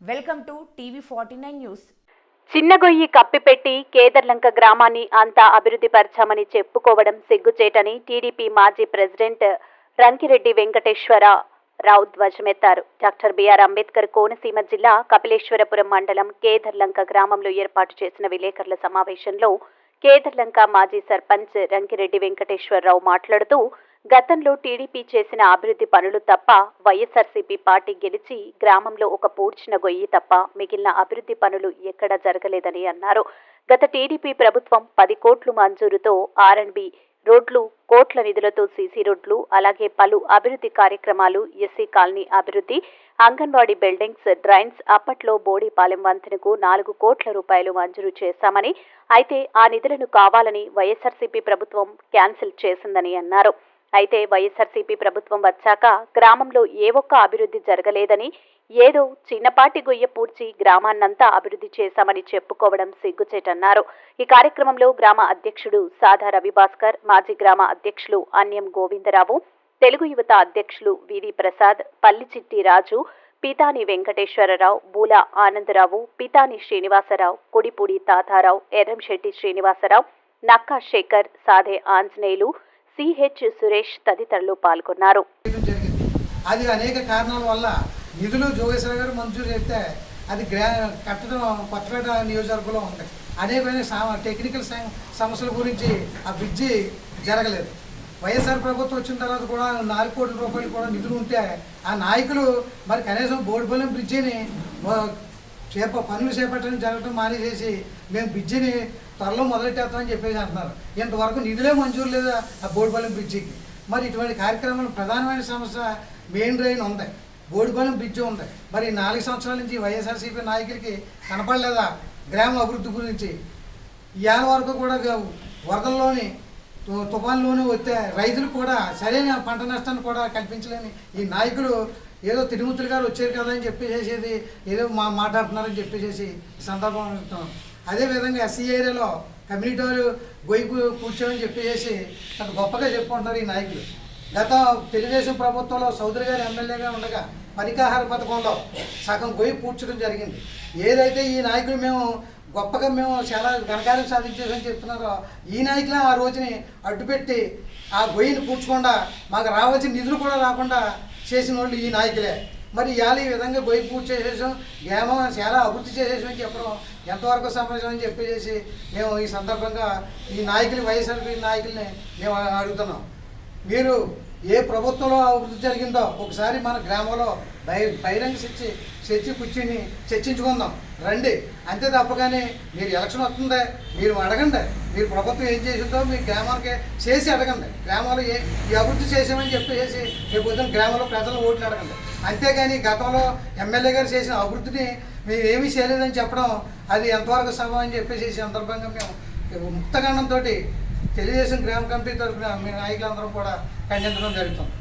Welcome to టీవీ49 news. చిన్నగొయ్యి కప్పిపెట్టి కేదర్లంక గ్రామాన్ని అంతా అభివృద్ధి పరిచామని చెప్పుకోవడం సిగ్గుచేటని టీడీపీ మాజీ ప్రెసిడెంట్ రంకిరెడ్డి వెంకటేశ్వరరావు ధ్వజమెత్తారు. డాక్టర్ బిఆర్ అంబేద్కర్ కోనసీమ జిల్లా కపిలేశ్వరపురం మండలం కేదర్లంక గ్రామంలో ఏర్పాటు చేసిన విలేకరుల సమావేశంలో కేదర్లంక మాజీ సర్పంచ్ రంకిరెడ్డి వెంకటేశ్వరరావు మాట్లాడుతూ, గతంలో టీడీపీ చేసిన అభివృద్ధి పనులు తప్ప వైఎస్ఆర్సీపీ పార్టీ గెలిచి గ్రామంలో ఒక పూడ్చిన గొయ్యి తప్ప మిగిలిన అభివృద్ధి పనులు ఎక్కడా జరగలేదని అన్నారు. గత టీడీపీ ప్రభుత్వం 10 కోట్లు మంజూరుతో ఆర్ఎండ్బి రోడ్లు, కోట్ల నిధులతో సీసీ రోడ్లు, అలాగే పలు అభివృద్ధి కార్యక్రమాలు, ఎస్సీ కాలనీ అభివృద్ధి, అంగన్వాడీ బిల్డింగ్స్, డ్రైన్స్, అప్పట్లో బోడిపాలెం వంతెనకు 4 కోట్ల రూపాయలు మంజూరు చేశామని, అయితే ఆ నిధులను కావాలని వైఎస్ఆర్సీపీ ప్రభుత్వం క్యాన్సిల్ చేసిందని అన్నారు. అయితే వైఎస్ఆర్సీపీ ప్రభుత్వం వచ్చాక గ్రామంలో ఏ ఒక్క అభివృద్ధి జరగలేదని, ఏదో చిన్నపాటి గొయ్య పూడ్చి గ్రామాన్నంతా అభివృద్ధి చేశామని చెప్పుకోవడం సిగ్గుచేటన్నారు. ఈ కార్యక్రమంలో గ్రామ అధ్యక్షుడు సాదా రవిభాస్కర్, మాజీ గ్రామ అధ్యక్షులు అన్యం గోవిందరావు, తెలుగు యువత అధ్యక్షులు వీధి ప్రసాద్, పల్లిచిట్టి రాజు, పితాని వెంకటేశ్వరరావు, బూలా ఆనందరావు, పితాని శ్రీనివాసరావు, కొడిపూడి తాతారావు, ఎర్రంశెట్టి శ్రీనివాసరావు, నక్కా శేఖర్, సాధే ఆంజనేయులు, సిహెచ్ సురేష్ తదితరులు పాల్గొన్నారు. అది అనేక కారణాల వల్ల నిధులు జోగేశ్వర గారు మంజూరు చేస్తే అది కట్టడం కొత్తపేట నియోజకవర్గంలో ఉంది. అనేకమైన టెక్నికల్ సమస్యల గురించి ఆ బ్రిడ్జి జరగలేదు. వైఎస్ఆర్ ప్రభుత్వం వచ్చిన తర్వాత కూడా 4 కోట్ల రూపాయలు కూడా నిధులు ఉంటే ఆ నాయకులు మరి కనీసం బోడిపల్లి బ్రిడ్జిని పనులు చేపట్టడం జరగడం మానేసేసి మేము బ్రిడ్జిని త్వరలో మొదలెట్టేస్తామని చెప్పేసి అంటున్నారు. ఇంతవరకు నిధులే మంజూరు లేదా ఆ బోడిపల్లి బ్రిడ్జికి. మరి ఇటువంటి కార్యక్రమాలు ప్రధానమైన సమస్య మెయిన్ డ్రైన్ ఉంది, బోడిపల్లి బ్రిడ్జి ఉంది. మరి 4 సంవత్సరాల నుంచి వైఎస్ఆర్సీపీ నాయకులకి కనపడలేదా గ్రామ అభివృద్ధి గురించి? ఇవాళ వరకు కూడా వరదల్లోని తుఫాన్లోనే వస్తే రైతులకు కూడా సరైన పంట నష్టాన్ని కూడా కల్పించలేని ఈ నాయకులు ఏదో తిరుమూర్తులు గారు వచ్చారు కదా అని చెప్పేసేది ఏదో మాట్లాడుతున్నారని చెప్పేసి ఈ సందర్భం. అదేవిధంగా ఎస్సీ ఏరియాలో కమ్యూనిటీ వాళ్ళు గొయ్యి కూర్చోమని చెప్పేసి అంత గొప్పగా చెప్పుకుంటున్నారు ఈ నాయకులు. గత తెలుగుదేశం ప్రభుత్వంలో చౌదరి గారు ఎమ్మెల్యేగా ఉండగా పనికాహార పథకంలో సగం గొయ్యి పూడ్చడం జరిగింది. ఏదైతే ఈ నాయకులు మేము గొప్పగా మేము చాలా ఘనకార్యం సాధించేసని చెప్తున్నారో, ఈ నాయకులే ఆ రోజుని అడ్డుపెట్టి ఆ గొయ్యిని పూడ్చకుండా మాకు రావాల్సిన నిధులు కూడా రాకుండా చేసిన వాళ్ళు ఈ నాయకులే. మరి ఇవాళ ఈ విధంగా గొయ్యి పూర్తి చేసేసాం, గ్రామం చాలా అభివృద్ధి చేసేసామని చెప్పడం ఎంతవరకు సమాచారం అని చెప్పేసి మేము ఈ సందర్భంగా ఈ నాయకులు వైఎస్ఆర్పీ నాయకుల్ని మేము అడుగుతున్నాం. మీరు ఏ ప్రభుత్వంలో అభివృద్ధి జరిగిందో ఒకసారి మన గ్రామంలో బహిరంగ చర్చి కూర్చుని చర్చించుకుందాం రండి. అంతే తప్పగానే మీరు ఎలక్షన్ వస్తుందే మీరు అడగండి, మీరు ప్రభుత్వం ఏం చేసిందో మీ గ్రామానికి చేసి అడగండి. గ్రామంలో ఈ అభివృద్ధి చేసామని చెప్పేసి రేపు పొద్దున గ్రామంలో ప్రజలు ఓట్లు అడగండి. అంతేగాని గతంలో ఎమ్మెల్యే గారు చేసిన అభివృద్ధిని మేము ఏమీ చేయలేదని చెప్పడం అది ఎంతవరకు సమ అని చెప్పేసి సందర్భంగా మేము ముక్తగండంతో తెలుగుదేశం గ్రామ కమిటీ తరఫున మీ నాయకులందరం కూడా ఖండించడం జరుగుతుంది.